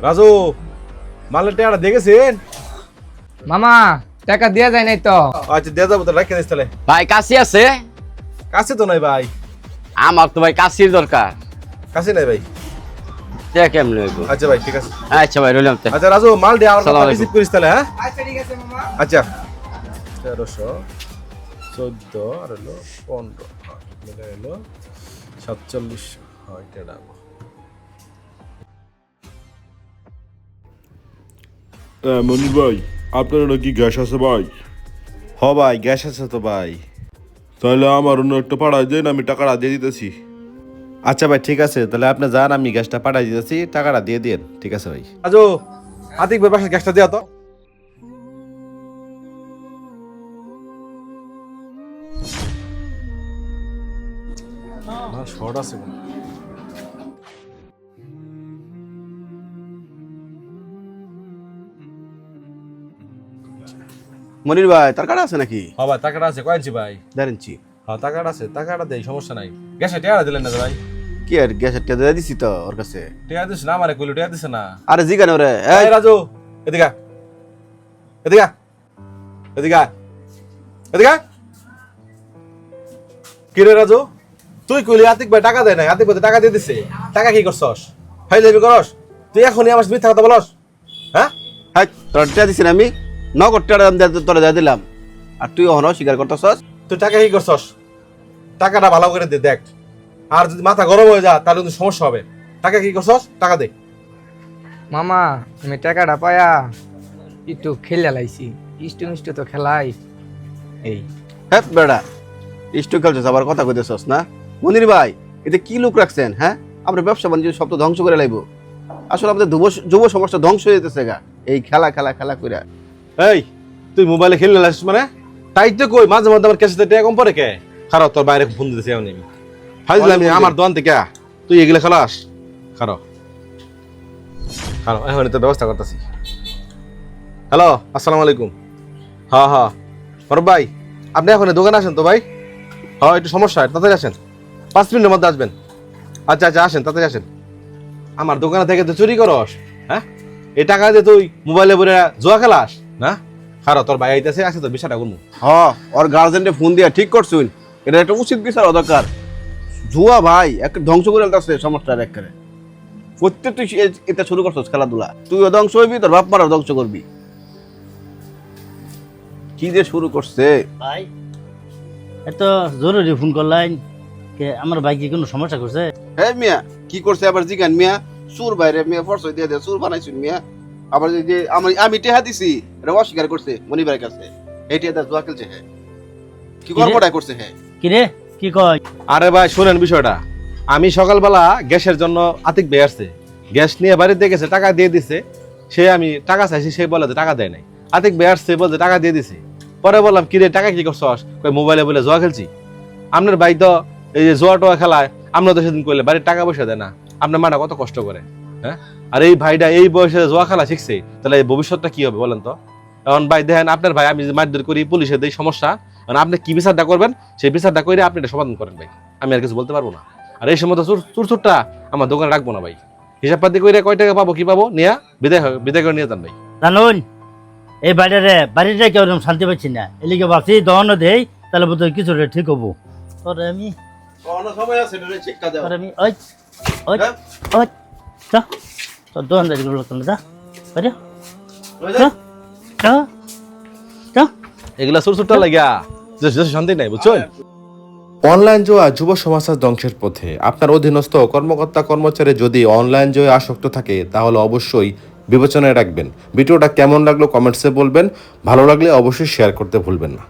রাজু মালের টাকাটা দেখেছেন? মামা টাকা দেয়া যায় নাই তো। আচ্ছা দিয়ে যাবো তো, রেখে দিস তাহলে। ভাই কাশি আছে? কাছে তো নাই ভাই। আমার তো ভাই কাশির দরকার। কাছে নাই ভাই। কেমন হইব? আচ্ছা ভাই ঠিক আছে। আচ্ছা ভাই রইলাম। আচ্ছা রাজু মাল দিয়ে আমার আসসালামু আলাইকুম। রিসিভ করিস তাহলে। হ্যাঁ আচ্ছা ঠিক আছে মামা। আচ্ছা 1314 আর হলো 15 মিলে হলো 47 হয় টাকা। মনির ভাই আপনার নাকি গ্যাস আছে ভাই? হ ভাই গ্যাস আছে তো ভাই। তাহলে আমার অন্য একটা পাড়ায় দেন, আমি টাকাটা দিয়ে দিতেছি। আচ্ছা ভাই ঠিক আছে, তাহলে আপনি যান, আমি গ্যাসটা পাঠাই দিতেছি, টাকাটা দিয়ে দিন। ঠিক আছে ভাই। রাজু আতিক ভাই পাশে গ্যাসটা দেওয়া তো। না শর্ট আছে কোনো। মনির ভাই তার কাটা আছে নাকি? হ্যাঁ ভাই টাকাটা আছে, কয় ইঞ্চি ভাই? 1.5 ইঞ্চি। হ্যাঁ টাকাটা আছে, টাকাটা দেই, সমস্যা নাই। গ্যাসে টাকা দিলেন না তো ভাই? কি আর গ্যাসের টেদা দিয়ে দিছি তো ওর কাছে। টাকা দিস না, আমারে কইলো টাকা দিছ না। আরে জি কেন রে? এই রাজু এদিকে আয়। এদিকে আয়। এদিকে আয়। এদিকে আয়। কি রে রাজু, তুই কইলি আতিক ভাই টাকা দেয় না, আতিক ভাই তো টাকা দিয়ে দিছে, টাকা কি করছস? ফাইজলামি করস? তুই এখনই আমার মিথ্যা কথা বলস? হ্যাঁ হ্যাঁ তোর টেদা দিছি না আমি, নগদ টেদা তোরে দিয়ে দিলাম আর তুই অহনো স্বীকার করতেছস। তুই টাকা কি করছস? টাকাটা ভালো করে দে দেখ, আর যদি মাথা গরম হয়ে যা তাহলে কিন্তু সমস্যা হবে। টাকা কি করছস? টাকা দে। মামা আমি টাকাটা পায়া একটু খেলে লাইছি, ইস্টু তো খেলাই এই। হ্যাঁ বেড়া ইস্টু খেলছিস, আবার কথা কইতেছস না? মনির ভাই এতে কি লোক রাখছেন? হ্যাঁ আমরা ব্যবসা বাণিজ্য সব তো ধ্বংস করে লাইব। আসলে আমাদের যুব সমাজটা ধ্বংস হয়ে যেতেছে গা এই খেলা খেলা খেলা কইরা। এই তুই মোবাইলে খেললে লাসিস মানে? তাই তো কই মাঝে মধ্যে আমার ক্যাশে টাকা কম পড়ে কে? খারাপ তোর বাইরে ফোন দিতেছি আমি। ফাইজলামি আমার দোকান থেকে তুই এগুলো খালাস। খারাপ খারাপ এখন তো ব্যবস্থা করতেছি। হ্যালো আসসালামু আলাইকুম। হ্যাঁ হ্যাঁ বড় ভাই আপনি এখন দোকানে আসেন তো ভাই? হ্যাঁ একটু সমস্যা, তাড়াতাড়ি আসেন, 5 মিনিটের মধ্যে আসবেন। আচ্ছা আচ্ছা আসেন, তাড়াতাড়ি আসেন। আমার দোকানে থেকে তো চুরি করস? হ্যাঁ এই টাকা দিয়ে তুই মোবাইলে বলে জুয়া খেলাস না? খারাপ তোর ভাই আইতেছে, আছে তো বিষয়টা করবো। ওর গার্জেনকে ফোন দিয়া ঠিক করছুন, এটা একটা উচিত বিচার দরকার। জুয়া ভাই একটা ধ্বংস করে ফেলতেছে সমাজটা একেবারে। প্রত্যেক তুই এটা শুরু করছস খেলাধুলা, তুইও ধ্বংস হইবি, তোর বাপ মারাও ধ্বংস করবি। কি যে শুরু করছে ভাই এত জরুরি ফোন করলেন কে? আমার ভাই কি কোনো সমস্যা করছে? হ্যাঁ মিয়া কি করছে আবার জিগান মিয়া? সুর বাইরে মিয়া ফরস দিয়ে দে, সুর বানাইছুন মিয়া। আবার যে আমি টেহা দিছি এটা অস্বীকার করছে মনি ভাইয়ের কাছে। এই টেহা জুয়া খেলছে হ্যাঁ, কি গড়বড়াই করছে হ্যাঁ। কি রে কি কয়? আরে ভাই শুনেন বিষয়টা, আমি সকালবেলা গ্যাসের জন্য আতিক ভাই আসছে, গ্যাস নিয়ে বাড়িতে গেছে, টাকা দিয়ে দিছে। সে আমি টাকা চাইছি, সে বলে যে টাকা দেয় নাই। আতিক ভাই আসছে বলছে টাকা দিয়ে দিছে। পরে বললাম কি রে টাকা কি করছস? কই মোবাইলে বলে জুয়া খেলছি। আপনার ভাই তো এই যে জুয়া টোয়া খেলায়, আমরা তো সেদিন করলে বাড়ির টাকা পয়সা দেয় না। আপনার মাটা কত কষ্ট করে, হ্যাঁ? আর এই ভাইটা এই বয়সে জুয়া খেলা শিখছে, তাহলে এই ভবিষ্যৎটা কি হবে বলেন তো? এখন ভাই দেখেন আপনার ভাই আমি মারধর করি, পুলিশে দেই, সমস্যা। আপনি কি বিচারটা করবেন সেই বিচারটা করে আপনি এটা সমাধান করেন ভাই, আমি আর কিছু বলতে পারবো না। আর এই সময় চুরচুরটা আমার দোকানে রাখবো না ভাই। হিসাব পাতি করে কয় টাকা পাবো কি পাবো নিয়ে বিদায় করে নিয়ে যান ভাই। জানুন এই বাড়িটা কেউ শান্তি পাচ্ছি না, এলিকে ভাবছি দহন দেই তাহলে বোধ হয় কিছু ঠিক হবো। তোরে আমি সময় আছে শিক্ষা দেওয়া। তোরে আমি ওই ওই ওই যা তোর দহন দেয় করলে যা বাইরে যা যা যা। এগুলা চুরচুরটা লাগিয়া শান্তি নাই বুঝছেন। অনলাইন জুয়া যুব সমাজ ধ্বংসের পথে। আপনার অধীনস্থ কর্মকর্তা কর্মচারী যদি অনলাইন জুয়ায় আসক্ত থাকে তাহলে অবশ্যই বিবেচনায় রাখবেন। ভিডিওটা কেমন লাগলো কমেন্টসে বলবেন, ভালো লাগলে অবশ্যই শেয়ার করতে ভুলবেন না।